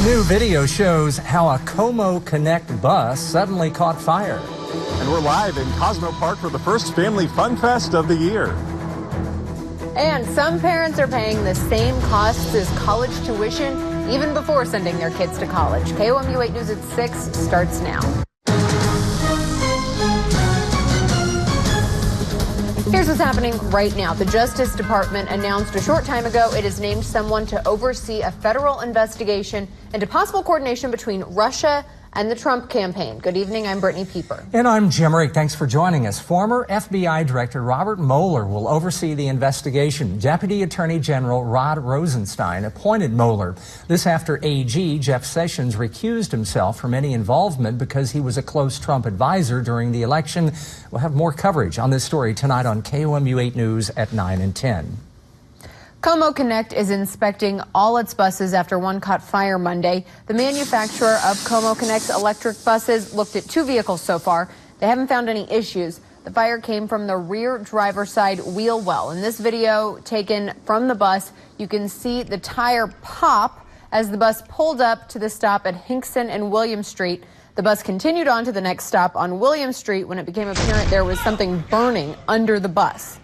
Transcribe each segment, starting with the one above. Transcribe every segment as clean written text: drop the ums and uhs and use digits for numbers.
New video shows how a Como Connect bus suddenly caught fire. And we're live in Cosmo Park for the first Family Fun Fest of the year. And some parents are paying the same costs as college tuition even before sending their kids to college. KOMU 8 News at 6 starts now. Here's what's happening right now. The Justice Department announced a short time ago it has named someone to oversee a federal investigation into possible coordination between Russia and the Trump campaign. Good evening, I'm Brittany Pieper. And I'm Jim Rick. Thanks for joining us. Former FBI Director Robert Mueller will oversee the investigation. Deputy Attorney General Rod Rosenstein appointed Mueller. This after AG Jeff Sessions recused himself from any involvement because he was a close Trump advisor during the election. We'll have more coverage on this story tonight on KOMU 8 News at 9 and 10. Como Connect is inspecting all its buses after one caught fire Monday. The manufacturer of Como Connect's electric buses looked at 2 vehicles so far. They haven't found any issues. The fire came from the rear driver's side wheel well. In this video taken from the bus, you can see the tire pop as the bus pulled up to the stop at Hinkson and William Street. The bus continued on to the next stop on William Street when it became apparent there was something burning under the bus.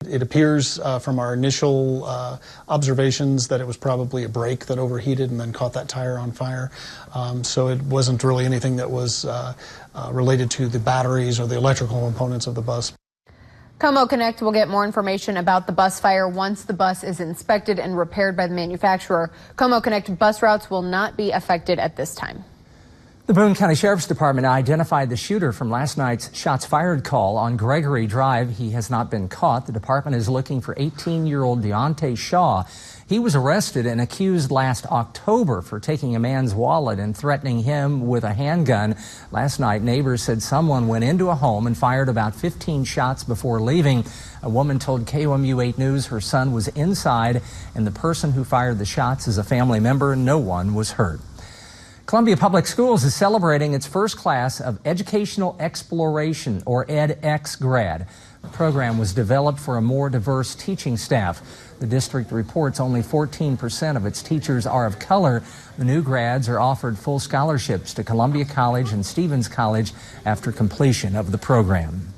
It appears from our initial observations that it was probably a brake that overheated and then caught that tire on fire. So it wasn't really anything that was related to the batteries or the electrical components of the bus. Como Connect will get more information about the bus fire once the bus is inspected and repaired by the manufacturer. Como Connect bus routes will not be affected at this time. The Boone County Sheriff's Department identified the shooter from last night's shots fired call on Gregory Drive. He has not been caught. The department is looking for 18-year-old Deontay Shaw. He was arrested and accused last October for taking a man's wallet and threatening him with a handgun. Last night, neighbors said someone went into a home and fired about 15 shots before leaving. A woman told KOMU 8 News her son was inside and the person who fired the shots is a family member. No one was hurt. Columbia Public Schools is celebrating its first class of Educational Exploration, or edX grad. The program was developed for a more diverse teaching staff. The district reports only 14% of its teachers are of color. The new grads are offered full scholarships to Columbia College and Stevens College after completion of the program.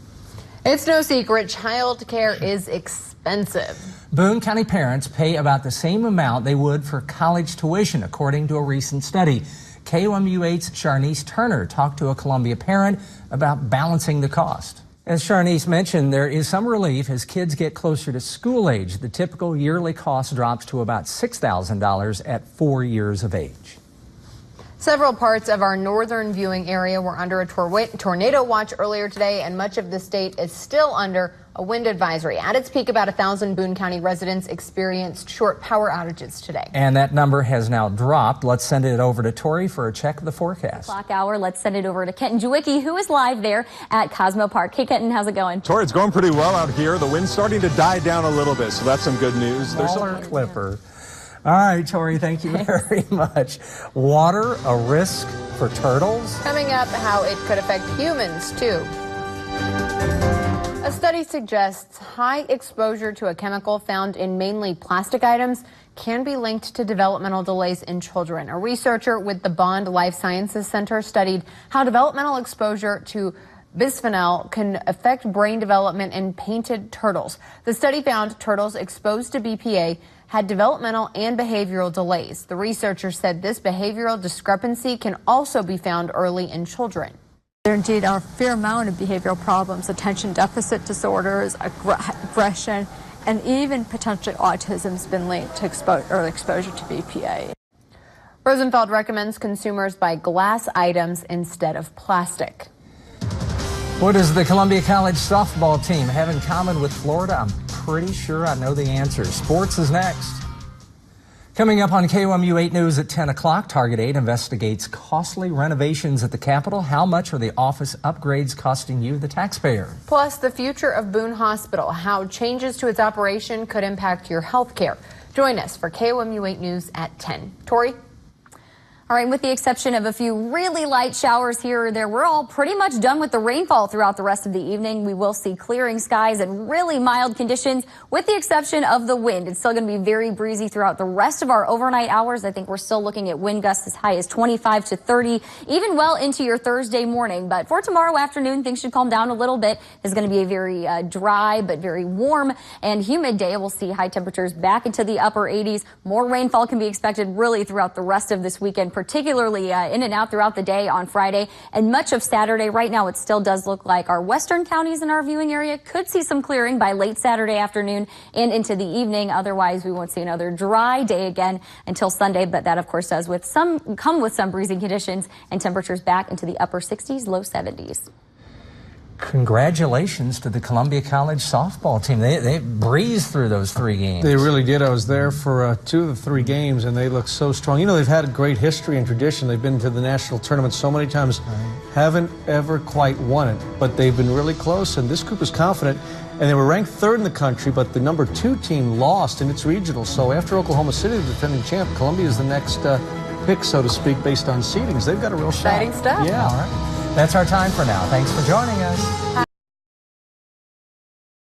It's no secret, child care is expensive. Boone County parents pay about the same amount they would for college tuition, according to a recent study. KOMU 8's Charnice Turner talked to a Columbia parent about balancing the cost. As Charnice mentioned, there is some relief as kids get closer to school age. The typical yearly cost drops to about $6,000 at 4 years of age. Several parts of our northern viewing area were under a tornado watch earlier today, and much of the state is still under a wind advisory. At its peak, about 1,000 Boone County residents experienced short power outages today. And that number has now dropped. Let's send it over to Tori for a check of the forecast. Clock hour. Let's send it over to Kenton Jewicki, who is live there at Cosmo Park. Hey, Kenton, how's it going? Tori, it's going pretty well out here. The wind's starting to die down a little bit, so that's some good news. There's a clipper. All right, Tori, thank you very much. Water, a risk for turtles? Coming up, how it could affect humans, too. A study suggests high exposure to a chemical found in mainly plastic items can be linked to developmental delays in children. A researcher with the Bond Life Sciences Center studied how developmental exposure to bisphenol can affect brain development in painted turtles. The study found turtles exposed to BPA had developmental and behavioral delays. The researcher said this behavioral discrepancy can also be found early in children. There indeed are a fair amount of behavioral problems, attention deficit disorders, aggression, and even potentially autism has been linked to early exposure to BPA. Rosenfeld recommends consumers buy glass items instead of plastic. What does the Columbia College softball team have in common with Florida? I'm pretty sure I know the answer. Sports is next. Coming up on KOMU 8 News at 10 o'clock, Target 8 investigates costly renovations at the Capitol. How much are the office upgrades costing you, the taxpayer? Plus, the future of Boone Hospital, how changes to its operation could impact your health care. Join us for KOMU 8 News at 10. Tori? All right, with the exception of a few really light showers here or there, we're all pretty much done with the rainfall throughout the rest of the evening. We will see clearing skies and really mild conditions, with the exception of the wind. It's still going to be very breezy throughout the rest of our overnight hours. I think we're still looking at wind gusts as high as 25 to 30, even well into your Thursday morning. But for tomorrow afternoon, things should calm down a little bit. It's going to be a very dry but very warm and humid day. We'll see high temperatures back into the upper 80s. More rainfall can be expected really throughout the rest of this weekend, particularly in and out throughout the day on Friday and much of Saturday. Right now, it still does look like our western counties in our viewing area could see some clearing by late Saturday afternoon and into the evening. Otherwise, we won't see another dry day again until Sunday. But that, of course, does come with some breezy conditions and temperatures back into the upper 60s, low 70s. Congratulations to the Columbia College softball team. They breezed through those 3 games. They really did. I was there for 2 of the 3 games, and they look so strong. You know, they've had a great history and tradition. They've been to the national tournament so many times, haven't ever quite won it, but they've been really close, and this group is confident. And they were ranked 3rd in the country, but the number 2 team lost in its regional. So after Oklahoma City, the defending champ, Columbia is the next pick, so to speak, based on seedings. They've got a real shot. Exciting stuff. Yeah. All right. That's our time for now. Thanks for joining us.